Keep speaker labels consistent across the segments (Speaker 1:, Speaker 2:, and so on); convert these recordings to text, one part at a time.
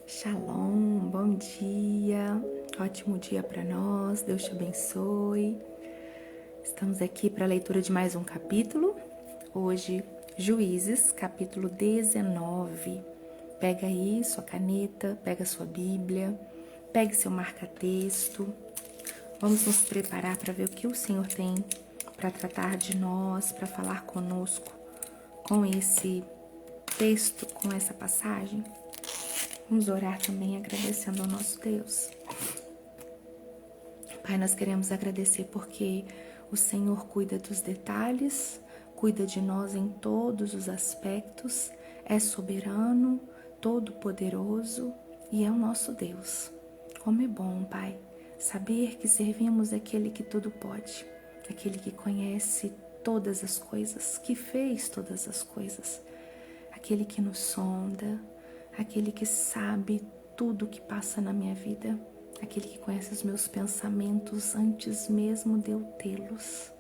Speaker 1: Shalom, bom dia, ótimo dia para nós, Deus te abençoe. Estamos aqui para a leitura de mais um capítulo, hoje Juízes, capítulo 19. Pega aí sua caneta, pega sua Bíblia, pegue seu marca-texto. Vamos nos preparar para ver o que o Senhor tem para tratar de nós, para falar conosco com esse texto, com essa passagem. Vamos orar também agradecendo ao nosso Deus. Pai, nós queremos agradecer porque o Senhor cuida dos detalhes, cuida de nós em todos os aspectos, é soberano, todo-poderoso e é o nosso Deus. Como é bom, Pai, saber que servimos aquele que tudo pode, aquele que conhece todas as coisas, que fez todas as coisas, aquele que nos sonda, aquele que sabe tudo o que passa na minha vida, aquele que conhece os meus pensamentos antes mesmo de eu tê-los,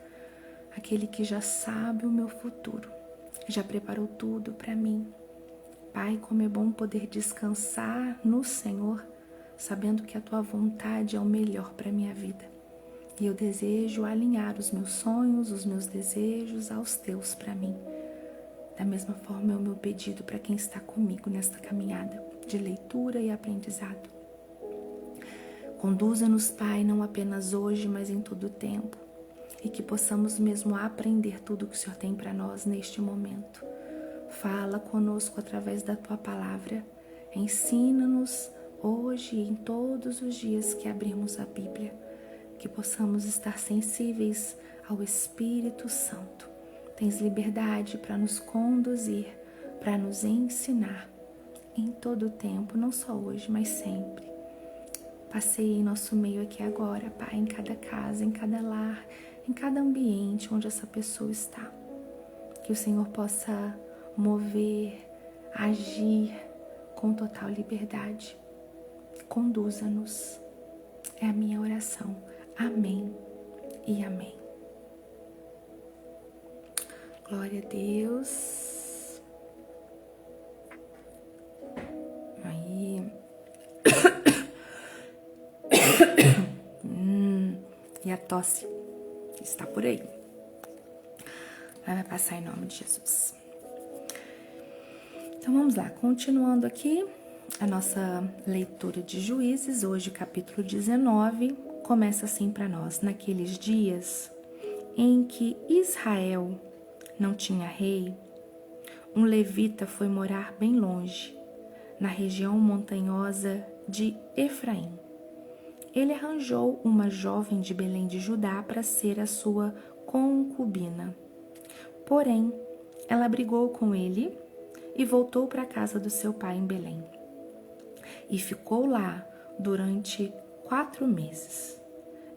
Speaker 1: aquele que já sabe o meu futuro, já preparou tudo para mim. Pai, como é bom poder descansar no Senhor, sabendo que a Tua vontade é o melhor para a minha vida. E eu desejo alinhar os meus sonhos, os meus desejos aos Teus para mim. Da mesma forma é o meu pedido para quem está comigo nesta caminhada de leitura e aprendizado. Conduza-nos, Pai, não apenas hoje, mas em todo o tempo, e que possamos mesmo aprender tudo o que o Senhor tem para nós neste momento. Fala conosco através da Tua palavra, ensina-nos hoje e em todos os dias que abrirmos a Bíblia, que possamos estar sensíveis ao Espírito Santo. Tens liberdade para nos conduzir, para nos ensinar em todo o tempo, não só hoje, mas sempre. Passeie em nosso meio aqui agora, Pai, em cada casa, em cada lar, em cada ambiente onde essa pessoa está. Que o Senhor possa mover, agir com total liberdade. Conduza-nos. É a minha oração. Amém e amém. Glória a Deus. Aí. E a tosse está por aí. Vai passar em nome de Jesus. Então vamos lá, continuando aqui a nossa leitura de Juízes, hoje capítulo 19, começa assim para nós. Naqueles dias em que Israel não tinha rei, um levita foi morar bem longe, na região montanhosa de Efraim. Ele arranjou uma jovem de Belém de Judá para ser a sua concubina. Porém, ela brigou com ele e voltou para a casa do seu pai em Belém. E ficou lá durante 4 meses.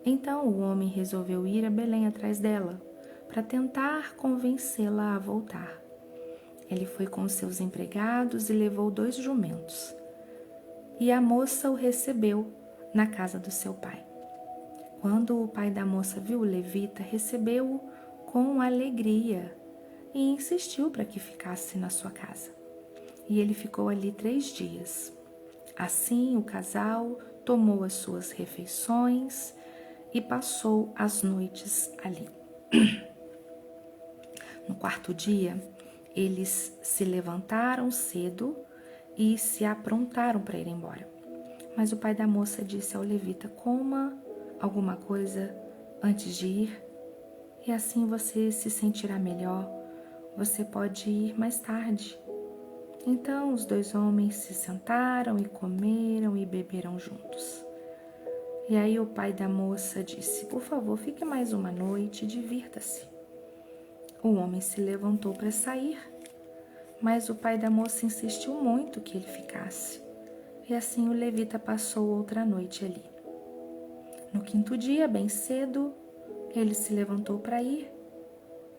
Speaker 1: Então o homem resolveu ir a Belém atrás dela, para tentar convencê-la a voltar. Ele foi com os seus empregados e levou 2 jumentos. E a moça o recebeu na casa do seu pai. Quando o pai da moça viu o levita, recebeu-o com alegria e insistiu para que ficasse na sua casa. E ele ficou ali 3 dias. Assim, o casal tomou as suas refeições e passou as noites ali. No 4º dia, eles se levantaram cedo e se aprontaram para ir embora. Mas o pai da moça disse ao levita: coma alguma coisa antes de ir, e assim você se sentirá melhor. Você pode ir mais tarde. Então os 2 homens se sentaram e comeram e beberam juntos. E aí o pai da moça disse: por favor, fique mais uma noite e divirta-se. O homem se levantou para sair, mas o pai da moça insistiu muito que ele ficasse. E assim o levita passou outra noite ali. No 5º dia, bem cedo, ele se levantou para ir,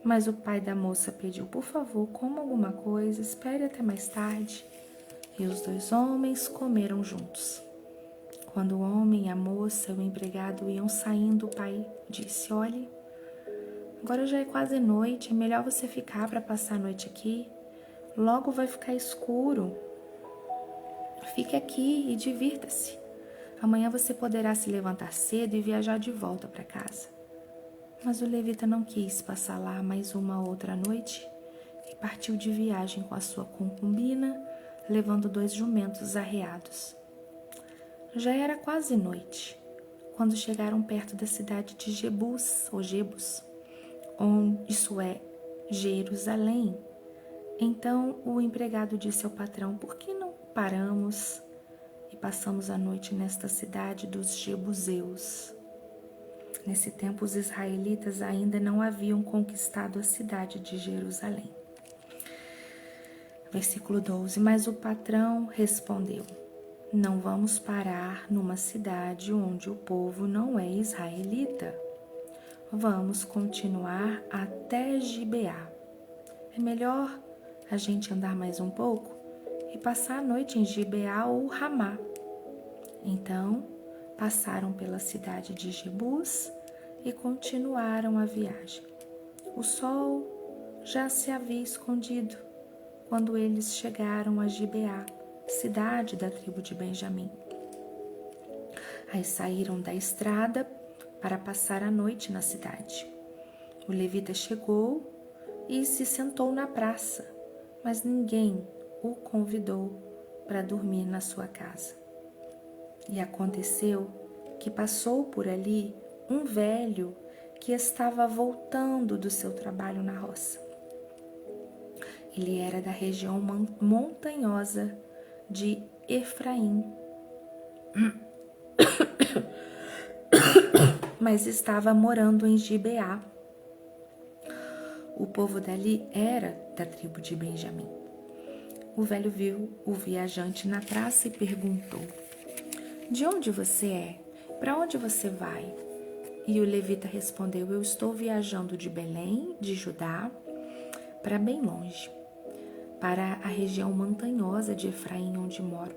Speaker 1: mas o pai da moça pediu: por favor, coma alguma coisa, espere até mais tarde. E os 2 homens comeram juntos. Quando o homem, a moça e o empregado iam saindo, o pai disse: olhe, agora já é quase noite, é melhor você ficar para passar a noite aqui. Logo vai ficar escuro. Fique aqui e divirta-se. Amanhã você poderá se levantar cedo e viajar de volta para casa. Mas o levita não quis passar lá mais uma outra noite e partiu de viagem com a sua concubina, levando 2 jumentos arreados. Já era quase noite, quando chegaram perto da cidade de Jebus, ou Jebus, isso é, Jerusalém. Então o empregado disse ao patrão: por que não paramos e passamos a noite nesta cidade dos Jebuseus? Nesse tempo, os israelitas ainda não haviam conquistado a cidade de Jerusalém. Versículo 12. Mas o patrão respondeu: não vamos parar numa cidade onde o povo não é israelita. Vamos continuar até Gibeá. É melhor a gente andar mais um pouco e passar a noite em Gibeá ou Ramá. Então, passaram pela cidade de Jebus e continuaram a viagem. O sol já se havia escondido quando eles chegaram a Gibeá, cidade da tribo de Benjamim. Aí saíram da estrada para passar a noite na cidade. O levita chegou e se sentou na praça, mas ninguém o convidou para dormir na sua casa. E aconteceu que passou por ali um velho que estava voltando do seu trabalho na roça. Ele era da região montanhosa de Efraim, mas estava morando em Gibeá. O povo dali era da tribo de Benjamim. O velho viu o viajante na praça e perguntou: de onde você é? Para onde você vai? E o levita respondeu: eu estou viajando de Belém, de Judá, para bem longe, para a região montanhosa de Efraim, onde moro.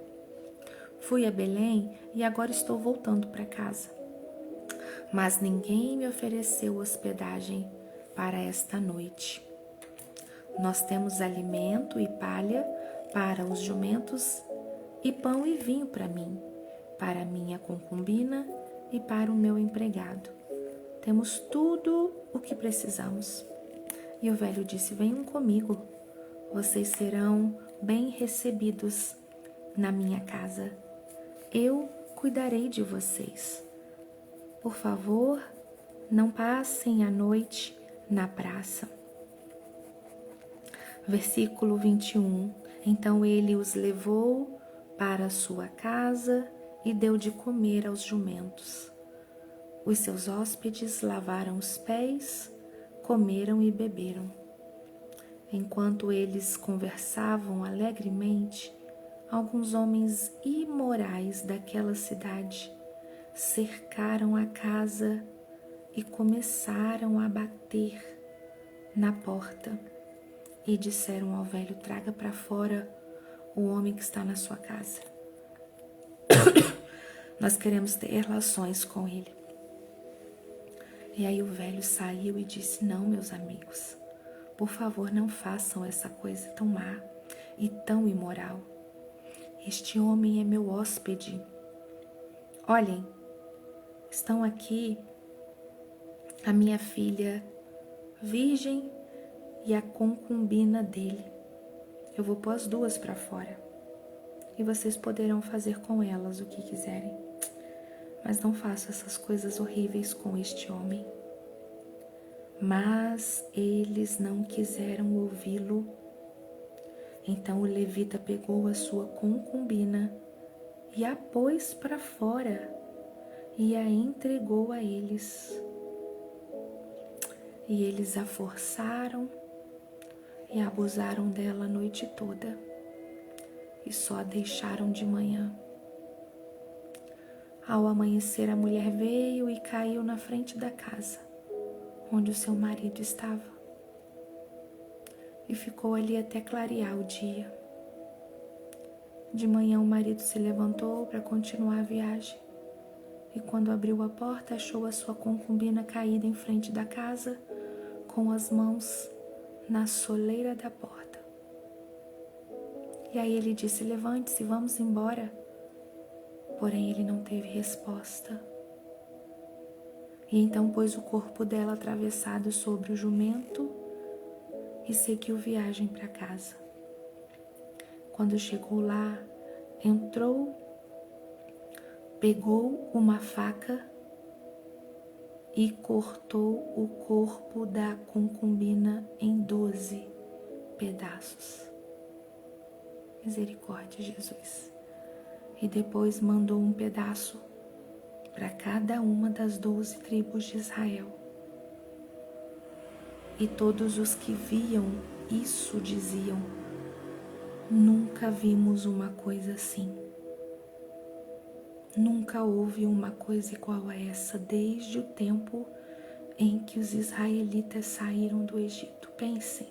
Speaker 1: Fui a Belém e agora estou voltando para casa. Mas ninguém me ofereceu hospedagem para esta noite. Nós temos alimento e palha para os jumentos e pão e vinho para mim, para minha concubina e para o meu empregado. Temos tudo o que precisamos. E o velho disse: venham comigo, vocês serão bem recebidos na minha casa. Eu cuidarei de vocês. Por favor, não passem a noite na praça. Versículo 21. Então ele os levou para a sua casa e deu de comer aos jumentos. Os seus hóspedes lavaram os pés, comeram e beberam. Enquanto eles conversavam alegremente, alguns homens imorais daquela cidade cercaram a casa e começaram a bater na porta e disseram ao velho: traga para fora o homem que está na sua casa. Nós queremos ter relações com ele. E aí o velho saiu e disse: não, meus amigos, por favor, não façam essa coisa tão má e tão imoral. Este homem é meu hóspede. Olhem, estão aqui a minha filha virgem e a concubina dele. Eu vou pôr as duas para fora e vocês poderão fazer com elas o que quiserem. Mas não façam essas coisas horríveis com este homem. Mas eles não quiseram ouvi-lo. Então o levita pegou a sua concubina e a pôs para fora e a entregou a eles. E eles a forçaram e abusaram dela a noite toda e só a deixaram de manhã. Ao amanhecer, a mulher veio e caiu na frente da casa onde o seu marido estava e ficou ali até clarear o dia. De manhã o marido se levantou para continuar a viagem e quando abriu a porta achou a sua concubina caída em frente da casa com as mãos na soleira da porta. E aí ele disse: levante-se, vamos embora. Porém ele não teve resposta. E então pôs o corpo dela atravessado sobre o jumento e seguiu viagem para casa. Quando chegou lá, entrou, pegou uma faca e cortou o corpo da concubina em 12 pedaços. Misericórdia, Jesus. E depois mandou um pedaço para cada uma das 12 tribos de Israel. E todos os que viam isso diziam: nunca vimos uma coisa assim. Nunca houve uma coisa igual a essa desde o tempo em que os israelitas saíram do Egito. Pensem,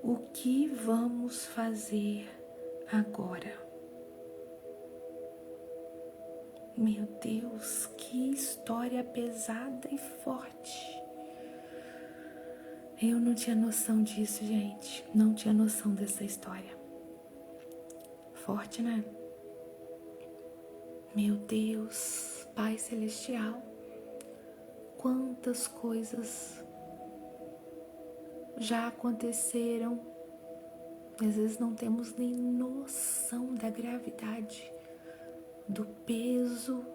Speaker 1: o que vamos fazer agora? Meu Deus, que história pesada e forte. Eu não tinha noção disso, gente. Não tinha noção dessa história. Forte, né? Meu Deus, Pai Celestial, quantas coisas já aconteceram. Às vezes não temos nem noção da gravidade, do peso,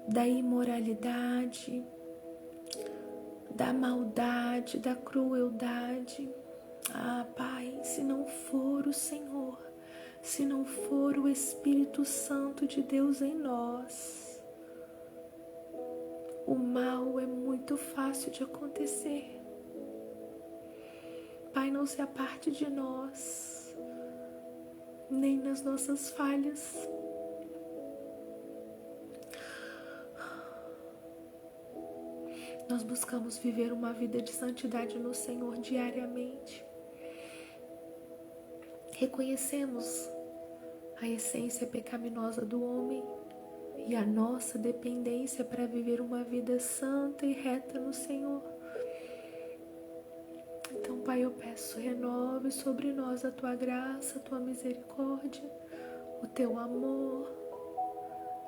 Speaker 1: da imoralidade, da maldade, da crueldade. Ah, Pai, se não for o Senhor, se não for o Espírito Santo de Deus em nós, o mal é muito fácil de acontecer. Pai, não se aparte de nós, nem nas nossas falhas. Nós buscamos viver uma vida de santidade no Senhor diariamente. Reconhecemos a essência pecaminosa do homem e a nossa dependência para viver uma vida santa e reta no Senhor. Então, Pai, eu peço, renove sobre nós a Tua graça, a Tua misericórdia, o Teu amor.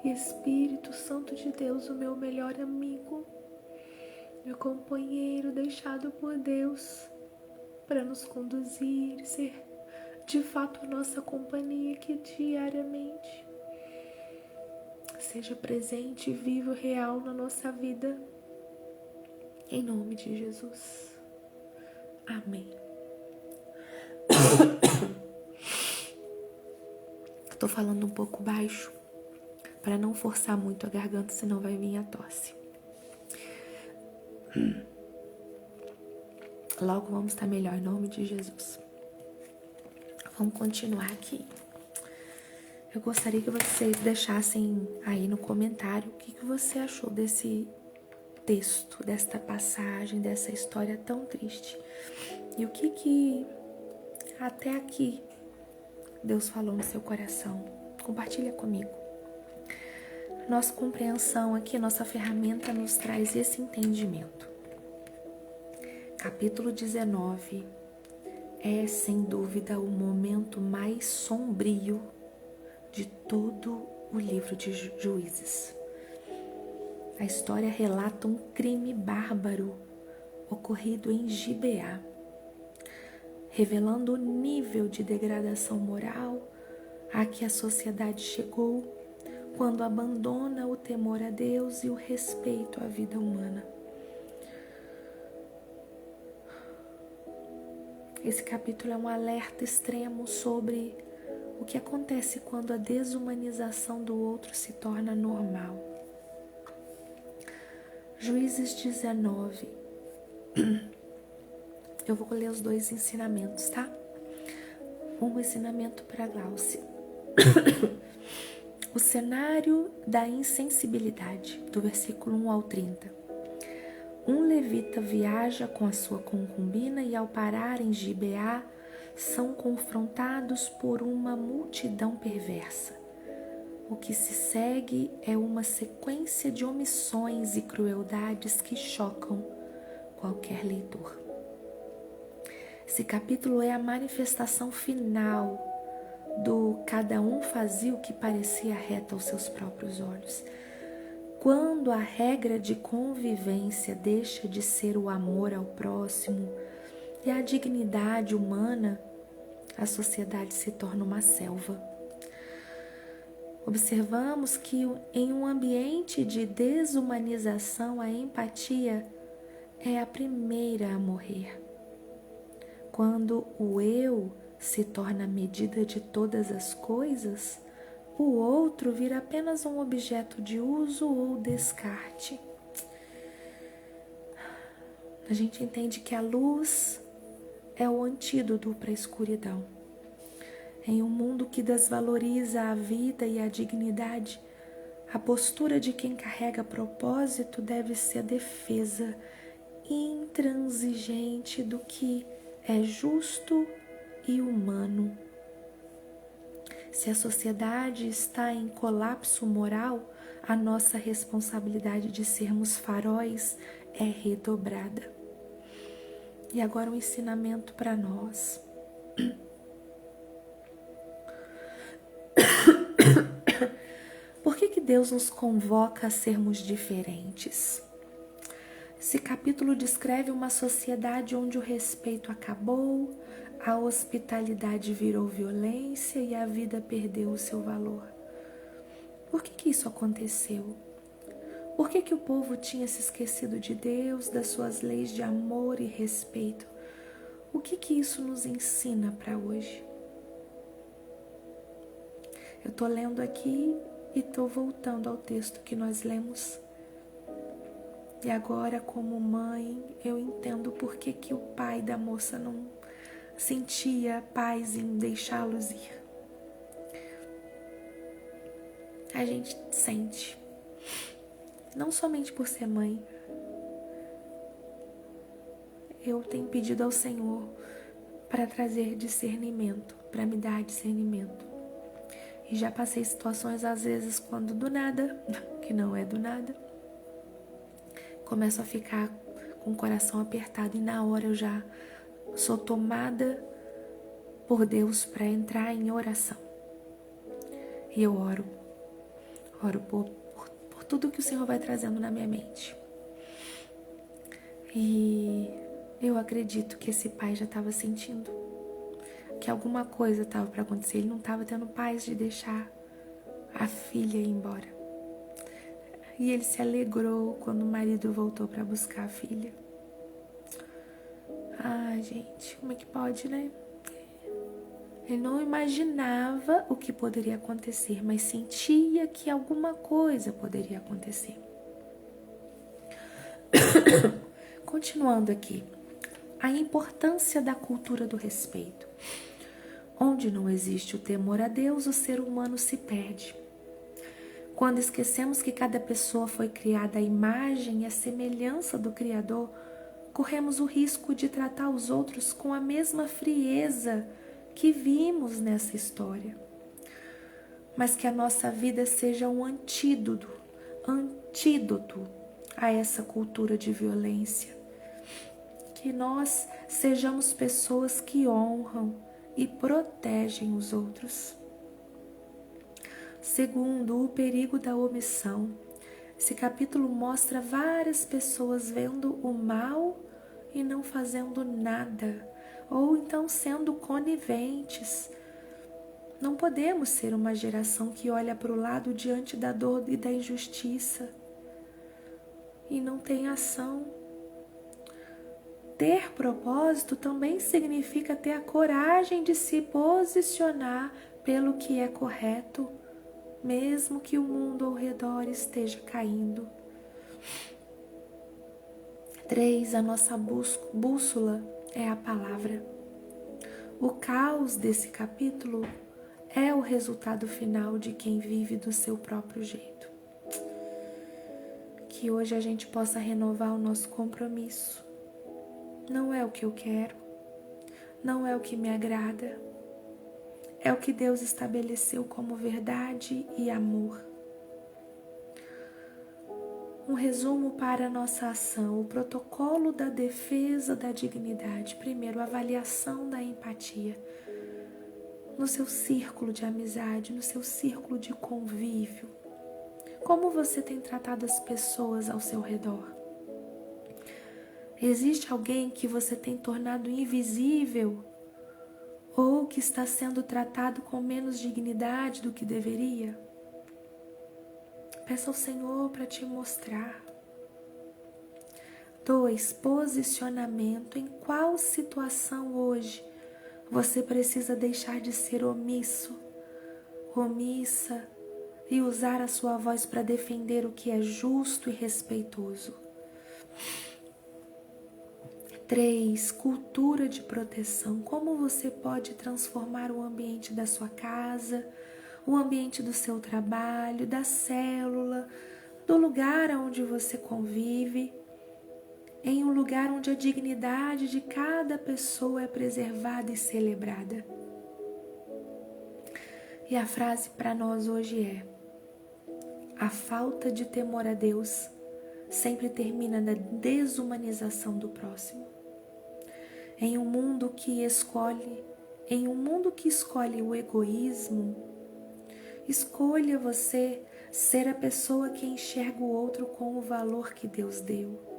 Speaker 1: E Espírito Santo de Deus, o meu melhor amigo, meu companheiro deixado por Deus para nos conduzir, ser de fato a nossa companhia aqui diariamente. Seja presente, vivo, real na nossa vida, em nome de Jesus. Amém. Estou falando um pouco baixo para não forçar muito a garganta, senão vai vir a tosse. Logo vamos estar melhor, em nome de Jesus. Vamos continuar aqui. Eu gostaria que vocês deixassem aí no comentário o que você achou desse texto, desta passagem, dessa história tão triste. E o que até aqui Deus falou no seu coração. Compartilha comigo. Nossa compreensão aqui, nossa ferramenta nos traz esse entendimento. Capítulo 19 é, sem dúvida, o momento mais sombrio de todo o livro de Juízes. A história relata um crime bárbaro ocorrido em Gibeá, revelando o nível de degradação moral a que a sociedade chegou quando abandona o temor a Deus e o respeito à vida humana. Esse capítulo é um alerta extremo sobre o que acontece quando a desumanização do outro se torna normal. Juízes 19. Eu vou ler os dois ensinamentos, tá? Um ensinamento para Glaucia. O cenário da insensibilidade, do versículo 1 ao 30. Um levita viaja com a sua concubina e, ao parar em Gibeá, são confrontados por uma multidão perversa. O que se segue é uma sequência de omissões e crueldades que chocam qualquer leitor. Esse capítulo é a manifestação final do cada um fazia o que parecia reto aos seus próprios olhos. Quando a regra de convivência deixa de ser o amor ao próximo e a dignidade humana, a sociedade se torna uma selva. Observamos que em um ambiente de desumanização, a empatia é a primeira a morrer. Quando o eu se torna a medida de todas as coisas, o outro vira apenas um objeto de uso ou descarte. A gente entende que a luz é o antídoto para a escuridão. Em um mundo que desvaloriza a vida e a dignidade, a postura de quem carrega propósito deve ser a defesa intransigente do que é justo e humano. Se a sociedade está em colapso moral, a nossa responsabilidade de sermos faróis é redobrada. E agora um ensinamento para nós. Por que Deus nos convoca a sermos diferentes? Esse capítulo descreve uma sociedade onde o respeito acabou, a hospitalidade virou violência e a vida perdeu o seu valor. Por que isso aconteceu? Por que o povo tinha se esquecido de Deus, das suas leis de amor e respeito? O que isso nos ensina para hoje? Eu estou lendo aqui e estou voltando ao texto que nós lemos. E agora, como mãe, eu entendo por que o pai da moça não sentia paz em deixá-los ir. A gente sente, não somente por ser mãe. Eu tenho pedido ao Senhor para trazer discernimento, para me dar discernimento. E já passei situações, às vezes, quando do nada, que não é do nada, começo a ficar com o coração apertado e na hora eu já sou tomada por Deus para entrar em oração. E eu oro por tudo que o Senhor vai trazendo na minha mente. E eu acredito que esse pai já estava sentindo que alguma coisa estava para acontecer. Ele não estava tendo paz de deixar a filha ir embora. E ele se alegrou quando o marido voltou para buscar a filha. Ai, gente, como é que pode, né? Ele não imaginava o que poderia acontecer, mas sentia que alguma coisa poderia acontecer. Continuando aqui, a importância da cultura do respeito. Onde não existe o temor a Deus, o ser humano se perde. Quando esquecemos que cada pessoa foi criada à imagem e à semelhança do Criador, corremos o risco de tratar os outros com a mesma frieza que vimos nessa história. Mas que a nossa vida seja um antídoto a essa cultura de violência. Que nós sejamos pessoas que honram e protegem os outros. Segundo, o perigo da omissão. Esse capítulo mostra várias pessoas vendo o mal e não fazendo nada, ou então sendo coniventes. Não podemos ser uma geração que olha para o lado diante da dor e da injustiça e não tem ação. Ter propósito também significa ter a coragem de se posicionar pelo que é correto, mesmo que o mundo ao redor esteja caindo. 3. A nossa bússola é a palavra. O caos desse capítulo é o resultado final de quem vive do seu próprio jeito. Que hoje a gente possa renovar o nosso compromisso. Não é o que eu quero, não é o que me agrada, é o que Deus estabeleceu como verdade e amor. Um resumo para a nossa ação: o protocolo da defesa da dignidade. Primeiro, avaliação da empatia. no seu círculo de amizade, no seu círculo de convívio? Como você tem tratado as pessoas ao seu redor? Existe alguém que você tem tornado invisível ou que está sendo tratado com menos dignidade do que deveria? Peça ao Senhor para te mostrar. 2. Posicionamento. Em qual situação hoje você precisa deixar de ser omisso, omissa e usar a sua voz para defender o que é justo e respeitoso? 3. Cultura de proteção. Como você pode transformar o ambiente da sua casa, o ambiente do seu trabalho, da célula, do lugar onde você convive, em um lugar onde a dignidade de cada pessoa é preservada e celebrada? E a frase para nós hoje é: a falta de temor a Deus sempre termina na desumanização do próximo. Em um mundo que escolhe o egoísmo, escolha você ser a pessoa que enxerga o outro com o valor que Deus deu.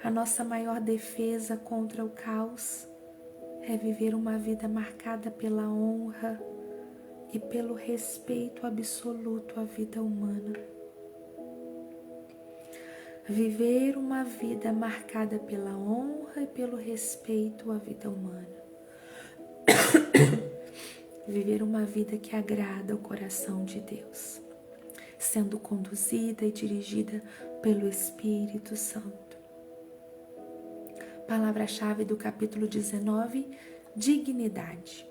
Speaker 1: A nossa maior defesa contra o caos é viver uma vida marcada pela honra e pelo respeito absoluto à vida humana. Viver uma vida marcada pela honra e pelo respeito à vida humana. Viver uma vida que agrada o coração de Deus, sendo conduzida e dirigida pelo Espírito Santo. Palavra-chave do capítulo 19, dignidade.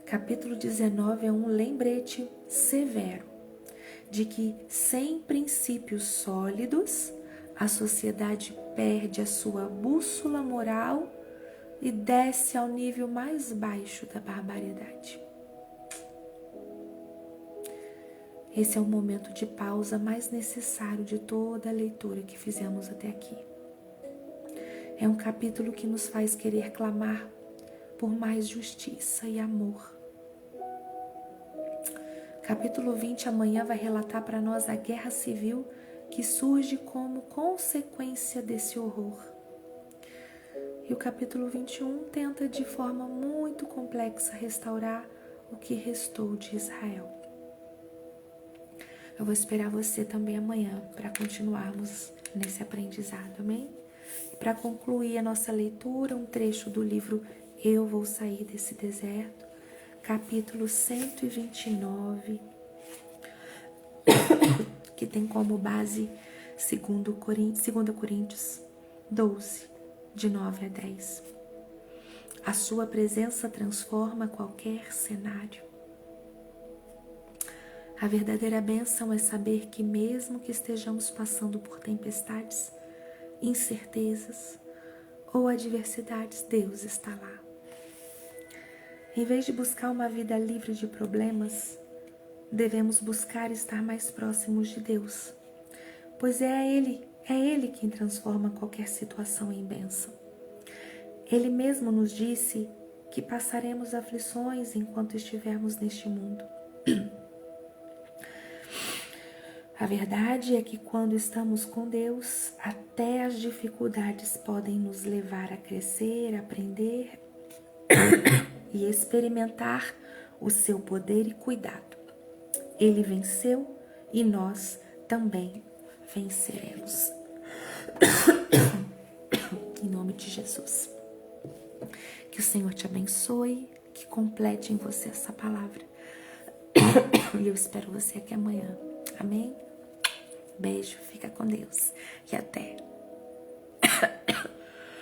Speaker 1: Capítulo 19 é um lembrete severo de que, sem princípios sólidos, a sociedade perde a sua bússola moral e desce ao nível mais baixo da barbaridade. Esse é o momento de pausa mais necessário de toda a leitura que fizemos até aqui. É um capítulo que nos faz querer clamar por mais justiça e amor. Capítulo 20 amanhã vai relatar para nós a guerra civil que surge como consequência desse horror. E o capítulo 21 tenta de forma muito complexa restaurar o que restou de Israel. Eu vou esperar você também amanhã para continuarmos nesse aprendizado, amém? E para concluir a nossa leitura, um trecho do livro Eu Vou Sair Desse Deserto, capítulo 129, que tem como base 2 Coríntios 12, de 9 a 10. A sua presença transforma qualquer cenário. A verdadeira bênção é saber que mesmo que estejamos passando por tempestades, incertezas ou adversidades, Deus está lá. Em vez de buscar uma vida livre de problemas, devemos buscar estar mais próximos de Deus, pois é Ele quem transforma qualquer situação em bênção. Ele mesmo nos disse que passaremos aflições enquanto estivermos neste mundo. A verdade é que quando estamos com Deus, até as dificuldades podem nos levar a crescer, aprender e experimentar o seu poder e cuidado. Ele venceu e nós também venceremos. Em nome de Jesus. Que o Senhor te abençoe, que complete em você essa palavra. E eu espero você aqui amanhã. Amém? Beijo, fica com Deus e até.